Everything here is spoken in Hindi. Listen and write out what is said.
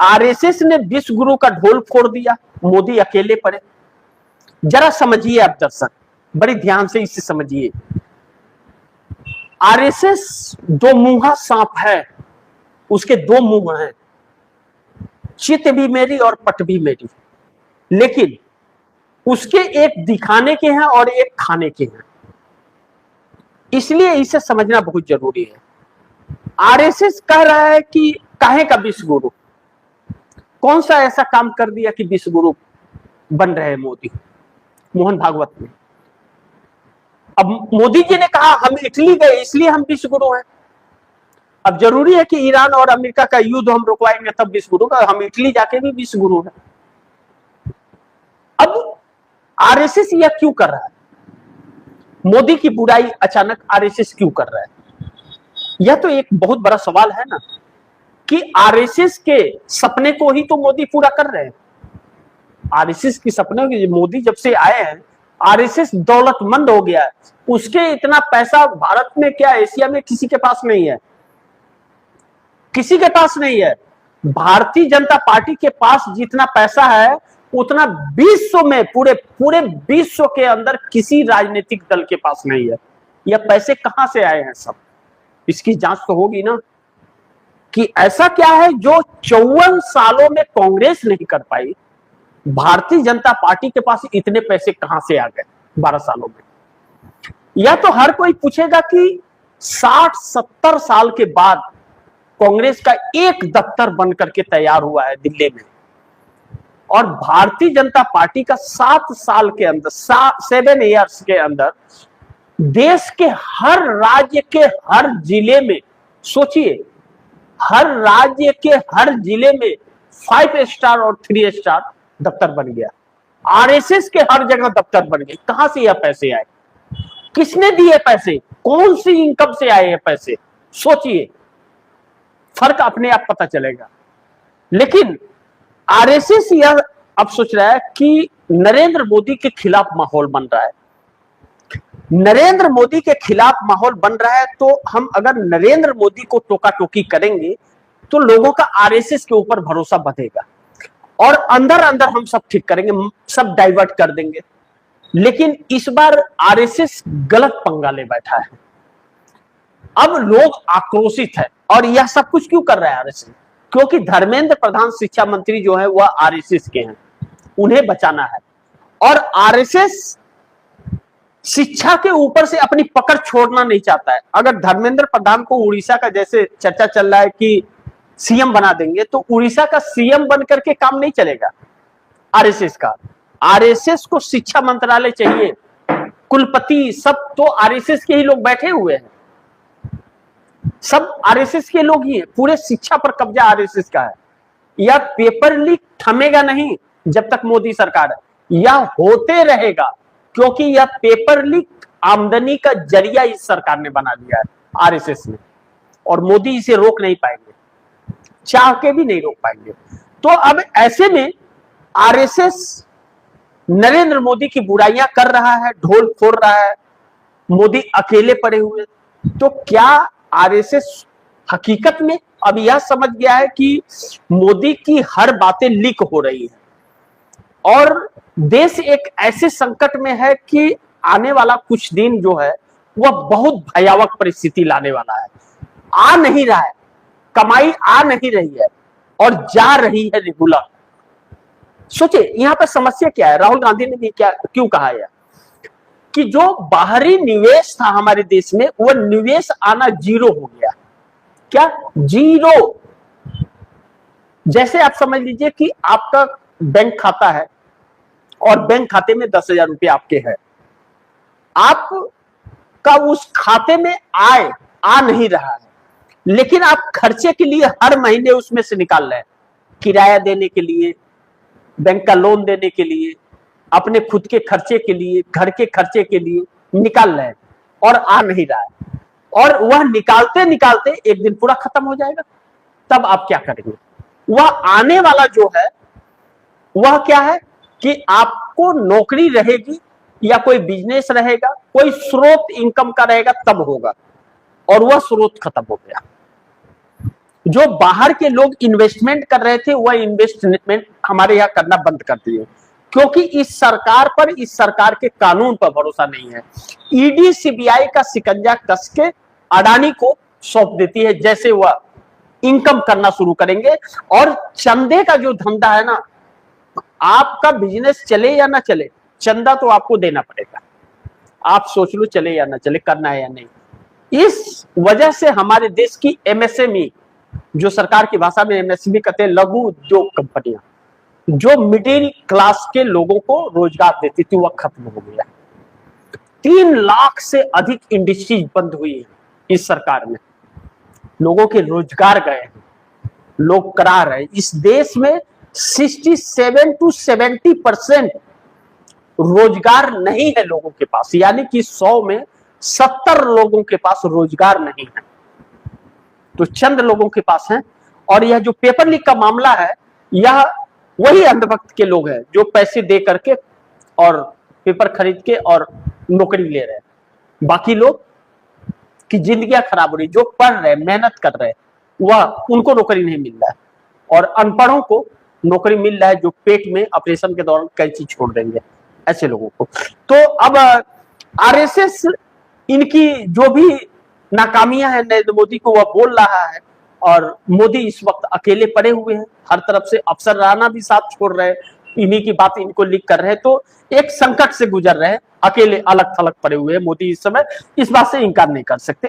आरएसएस ने विश्व गुरु का ढोल फोड़ दिया, मोदी अकेले पड़े। जरा समझिए आप दर्शक, बड़े ध्यान से इसे समझिए। आरएसएस दो मुंहा सांप है, उसके दो मुंह हैं, चित भी मेरी और पट भी मेरी, लेकिन उसके एक दिखाने के हैं और एक खाने के हैं, इसलिए इसे समझना बहुत जरूरी है। आरएसएस कह रहा है कि काहे का विश्व गुरु, कौन सा ऐसा काम कर दिया कि विश्व गुरु बन रहे मोदी, मोहन भागवत ने। अब मोदी जी ने कहा हम इटली गए इसलिए हम विश्व गुरु हैं। अब जरूरी है कि ईरान और अमेरिका का युद्ध हम रुकवाएंगे तब विश्व गुरु का, हम इटली जाके भी विश्व गुरु हैं। अब आरएसएस यह क्यों कर रहा है, मोदी की बुराई अचानक आरएसएस क्यों कर रहा है? यह तो एक बहुत बड़ा सवाल है ना, कि आरएसएस के सपने को ही तो मोदी पूरा कर रहे हैं। आरएसएस के सपने की मोदी जब से आए हैं, आरएसएस दौलतमंद हो गया है, उसके इतना पैसा भारत में क्या एशिया में किसी के पास नहीं है, किसी के पास नहीं है। भारतीय जनता पार्टी के पास जितना पैसा है उतना विश्व में, पूरे विश्व के अंदर किसी राजनीतिक दल के पास नहीं है। यह पैसे कहां से आए हैं सब, इसकी जांच तो होगी ना, कि ऐसा क्या है जो 54 सालों में कांग्रेस नहीं कर पाई, भारतीय जनता पार्टी के पास इतने पैसे कहां से आ गए 12 सालों में। यह तो हर कोई पूछेगा कि 60-70 साल के बाद कांग्रेस का एक दफ्तर बनकर के तैयार हुआ है दिल्ली में, और भारतीय जनता पार्टी का 7 साल के अंदर, 7 ईयर्स के अंदर देश के हर राज्य के हर जिले में, सोचिए हर राज्य के हर जिले में 5 स्टार और 3 स्टार दफ्तर बन गया। आरएसएस के हर जगह दफ्तर बन गए। कहां से यह पैसे आए, किसने दिए पैसे, कौन सी इनकम से आए हैं पैसे, सोचिए, फर्क अपने आप पता चलेगा। लेकिन आरएसएस यह अब सोच रहा है कि नरेंद्र मोदी के खिलाफ माहौल बन रहा है, नरेंद्र मोदी के खिलाफ माहौल बन रहा है, तो हम अगर नरेंद्र मोदी को टोका टोकी करेंगे तो लोगों का आरएसएस के ऊपर भरोसा बढ़ेगा और अंदर अंदर हम सब ठीक करेंगे, सब डाइवर्ट कर देंगे। लेकिन इस बार आरएसएस गलत पंगा ले बैठा है। अब लोग आक्रोशित है, और यह सब कुछ क्यों कर रहा है आरएसएस, क्योंकि धर्मेंद्र प्रधान शिक्षा मंत्री जो है वह आरएसएस के हैं, उन्हें बचाना है। और आरएसएस शिक्षा के ऊपर से अपनी पकड़ छोड़ना नहीं चाहता है। अगर धर्मेंद्र प्रधान को उड़ीसा का, जैसे चर्चा चल रहा है कि सीएम बना देंगे, तो उड़ीसा का सीएम बन करके काम नहीं चलेगा आरएसएस का। आरएसएस को शिक्षा मंत्रालय चाहिए, कुलपति सब तो आरएसएस के ही लोग बैठे हुए हैं, सब आरएसएस के लोग ही हैं, पूरे शिक्षा पर कब्जा आरएसएस का है। यह पेपर लीक थमेगा नहीं जब तक मोदी सरकार है, यह होते रहेगा, क्योंकि यह पेपर लीक आमदनी का जरिया इस सरकार ने बना दिया है आरएसएस ने, और मोदी इसे रोक नहीं पाएंगे, चाह के भी नहीं रोक पाएंगे। तो अब ऐसे में आरएसएस नरेंद्र मोदी की बुराइयां कर रहा है, ढोल फोड़ रहा है, मोदी अकेले पड़े हुए। तो क्या आरएसएस हकीकत में अब यह समझ गया है कि मोदी की हर बातें लीक हो रही है और देश एक ऐसे संकट में है कि आने वाला कुछ दिन जो है वह बहुत भयावह परिस्थिति लाने वाला है। आ नहीं रहा है, कमाई आ नहीं रही है और जा रही है रेगुलर। सोचिए यहां पर समस्या क्या है। राहुल गांधी ने भी क्या क्यों कहा है कि जो बाहरी निवेश था हमारे देश में, वह निवेश आना जीरो हो गया। क्या जीरो? जैसे आप समझ लीजिए कि आपका बैंक खाता है और बैंक खाते में 10,000 रुपये आपके हैं, आपका उस खाते में आय आ नहीं रहा है, लेकिन आप खर्चे के लिए हर महीने उसमें से निकाल रहे हैं, किराया देने के लिए, बैंक का लोन देने के लिए, अपने खुद के खर्चे के लिए, घर के खर्चे के लिए निकाल रहे हैं और आ नहीं रहा है। और वह निकालते निकालते एक दिन पूरा खत्म हो जाएगा, तब आप क्या करेंगे? वह आने वाला जो है वह क्या है कि आपको नौकरी रहेगी या कोई बिजनेस रहेगा, कोई स्रोत इनकम का रहेगा, तब होगा, और वह स्रोत खत्म हो गया। जो बाहर के लोग इन्वेस्टमेंट कर रहे थे वह इन्वेस्टमेंट हमारे यहाँ करना बंद कर दिए, क्योंकि इस सरकार के कानून पर भरोसा नहीं है। ईडी सीबीआई का शिकंजा कस के अडानी को सौंप देती है, जैसे वह इनकम करना शुरू करेंगे। और चंदे का जो धंधा है ना, आपका बिजनेस चले या ना चले, चंदा तो आपको देना पड़ेगा। आप सोच लो चले या ना चले, करना है या नहीं। इस वजह से हमारे देश की एमएसएमई, जो सरकार की भाषा में एमएसएमई कहते हैं, लघु उद्योग कंपनियां, जो मिडिल क्लास के लोगों को रोजगार देती थी, वह खत्म हो गया। 3 लाख से अधिक इंडस्ट्रीज बंद हुई है इस सरकार में, लोगों के रोजगार गए हैं, लोग करा रहे हैं। इस देश में 67 to 70% रोजगार नहीं है लोगों के पास, यानी कि 100 में 70 लोगों के पास रोजगार नहीं है, तो चंद लोगों के पास है। और यह जो पेपर लीक का मामला है, यह वही अंधभक्त के लोग हैं जो पैसे दे करके और पेपर खरीद के और नौकरी ले रहे हैं। बाकी लोग की जिंदगियां खराब हो रही, जो पढ़ रहे, मेहनत कर रहे, वह उनको नौकरी नहीं मिल रहा है, और अनपढ़ों को नौकरी मिल रहा है जो पेट में ऑपरेशन के दौरान कैंची छोड़ देंगे, ऐसे लोगों को। तो अब आरएसएस इनकी जो भी नाकामियां हैं नरेंद्र मोदी को, वह बोल रहा है, और मोदी इस वक्त अकेले पड़े हुए हैं। हर तरफ से अफसर राणा भी साथ छोड़ रहे हैं, इन्हीं की बात इनको लीक कर रहे हैं, तो एक संकट से गुजर रहे हैं, अकेले अलग थलग पड़े हुए हैं मोदी इस समय। इस बात से इंकार नहीं कर सकते।